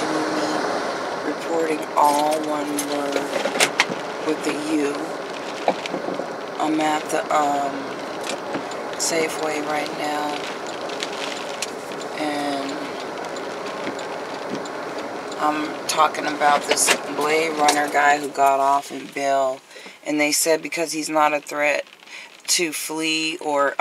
Me reporting all one word with the U. I'm at the Safeway right now, and I'm talking about this Blade Runner guy who got off in bail, and they said because he's not a threat to flee or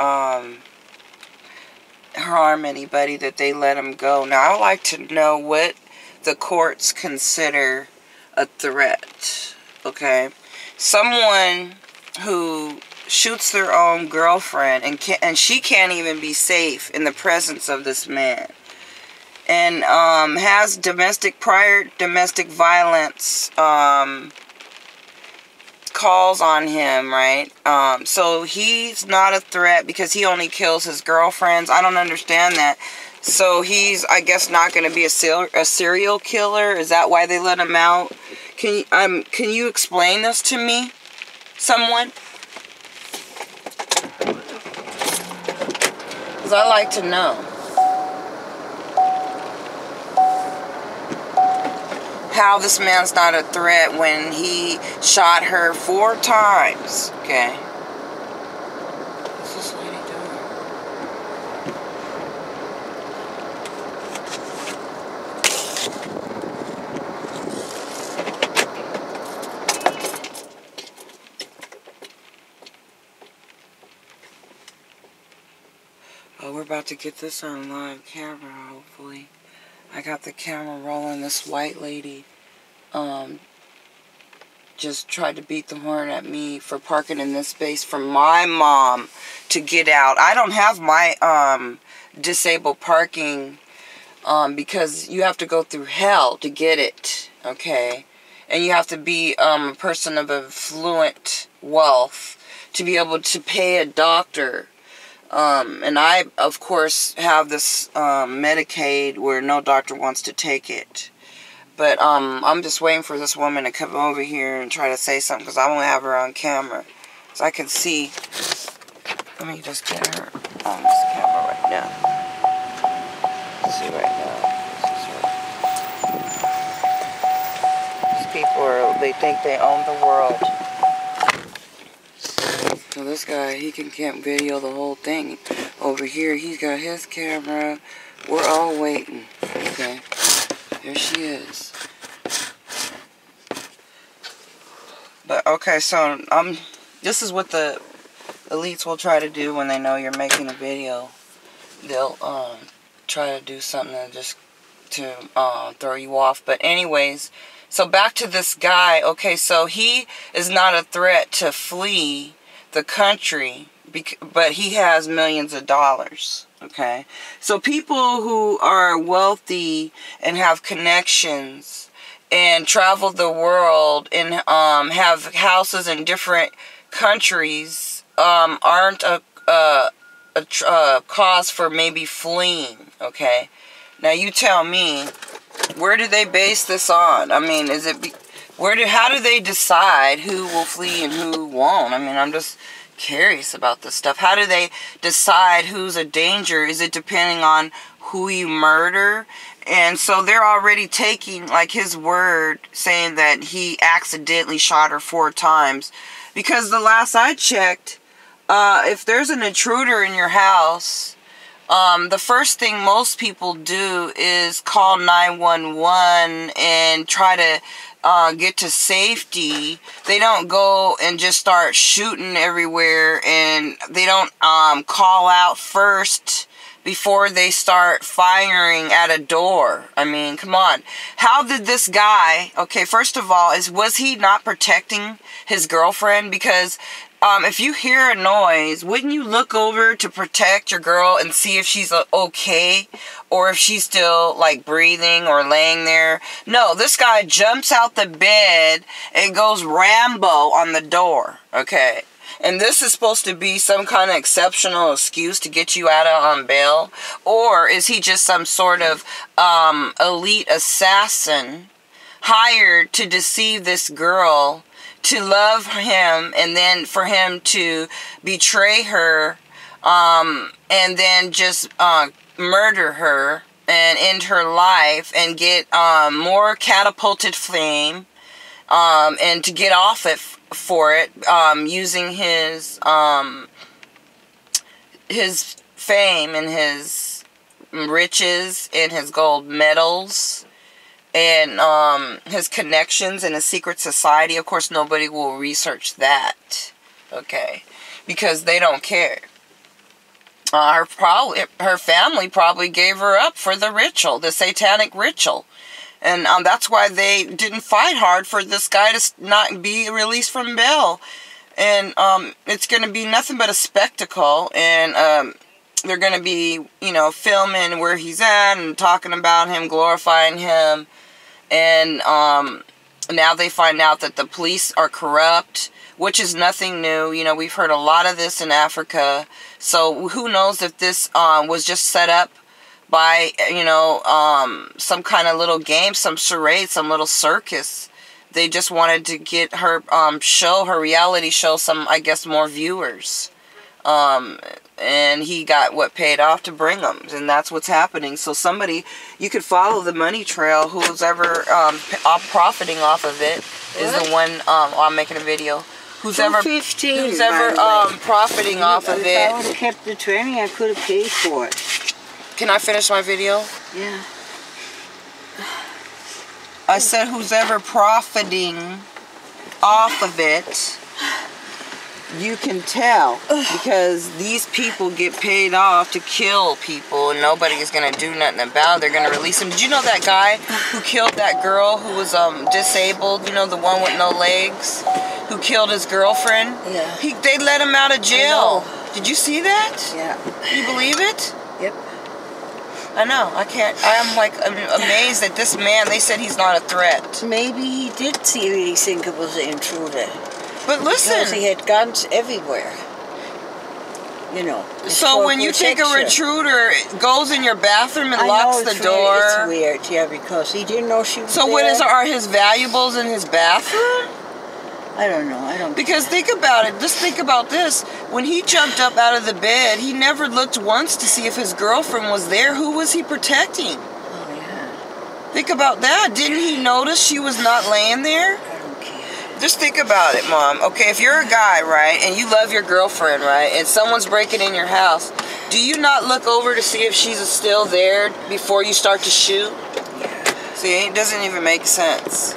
harm anybody that they let him go. Now, I would like to know what the courts consider a threat, okay? Someone who shoots their own girlfriend and she can't even be safe in the presence of this man, and has prior domestic violence calls on him, right? So he's not a threat because he only kills his girlfriends. I don't understand that. So he's, I guess, not going to be a serial killer. Is that why they let him out? Can you explain this to me, someone? Because I like to know. How this man's not a threat when he shot her 4 times. Okay. What's this lady doing? Oh, we're about to get this on live camera, hopefully. I got the camera rolling. This white lady just tried to beat the horn at me for parking in this space for my mom to get out. I don't have my disabled parking because you have to go through hell to get it, okay? And you have to be a person of affluent wealth to be able to pay a doctor. And I, of course, have this Medicaid where no doctor wants to take it. But I'm just waiting for this woman to come over here and try to say something because I won't have her on camera. So I can see. Let me just get her on this camera right now. Let's see right now. These people they think they own the world. So this guy, he can't video the whole thing. Over here, he's got his camera. We're all waiting. Okay. There she is. But, okay, so, this is what the elites will try to do when they know you're making a video. They'll, try to do something to throw you off. But anyways, so back to this guy. Okay, so he is not a threat to flee the country, but he has millions of dollars. Okay, so people who are wealthy and have connections and travel the world and have houses in different countries aren't a cause for maybe fleeing. Okay, now you tell me, where do they base this on? I mean, how do they decide who will flee and who won't? I mean, I'm just curious about this stuff. How do they decide who's a danger? Is it depending on who you murder? And so they're already taking, like, his word, saying that he accidentally shot her 4 times. Because the last I checked, if there's an intruder in your house, the first thing most people do is call 911 and try to get to safety. They don't go and just start shooting everywhere, and they don't call out first before they start firing at a door. I mean, come on. How did this guy, okay, first of all, was he not protecting his girlfriend? Because if you hear a noise, wouldn't you look over to protect your girl and see if she's okay, or if she's still, like, breathing or laying there? No, this guy jumps out the bed and goes Rambo on the door, okay? And this is supposed to be some kind of exceptional excuse to get you out on bail? Or is he just some sort of elite assassin hired to deceive this girl, to love him, and then for him to betray her, and then just murder her and end her life and get more catapulted fame, and to get off it for it, using his fame and his riches and his gold medals and his connections in a secret society. Of course, nobody will research that, okay, because they don't care. Her family probably gave her up for the ritual, the satanic ritual. And that's why they didn't fight hard for this guy to not be released from bail. And it's going to be nothing but a spectacle. And they're going to be, you know, filming where he's at and talking about him, glorifying him. And now they find out that the police are corrupt, which is nothing new. You know, we've heard a lot of this in Africa. So who knows if this was just set up by, you know, some kind of little game, some charade, some little circus. They just wanted to get her her reality show, some, I guess, more viewers. And he got paid off to bring them, and that's what's happening. So somebody, you could follow the money trail. Who's ever profiting off of it is the one. I'm making a video. Who's ever profiting off of it? If I would have kept the 20, I could have paid for it. Can I finish my video? Yeah. I said who's ever profiting off of it, you can tell, because these people get paid off to kill people and nobody is going to do nothing about it. They're going to release him. Did you know that guy who killed that girl who was disabled, you know, the one with no legs, who killed his girlfriend? Yeah. They let him out of jail. Did you see that? Yeah. You believe it? Yep. I know. I'm like amazed that this man, they said he's not a threat. Maybe he did really think it was an intruder. But listen. Because he had guns everywhere. You know. So when you think a intruder goes in your bathroom and locks the door. It's weird, yeah, because he didn't know she was there. So what are his valuables in his bathroom? I don't know. Because think about it. Just think about this. When he jumped up out of the bed, he never looked once to see if his girlfriend was there. Who was he protecting? Oh, yeah. Think about that. Didn't he notice she was not laying there? I don't care. Just think about it, Mom. Okay, if you're a guy, right, and you love your girlfriend, right, and someone's breaking in your house, do you not look over to see if she's still there before you start to shoot? Yeah. See, it doesn't even make sense.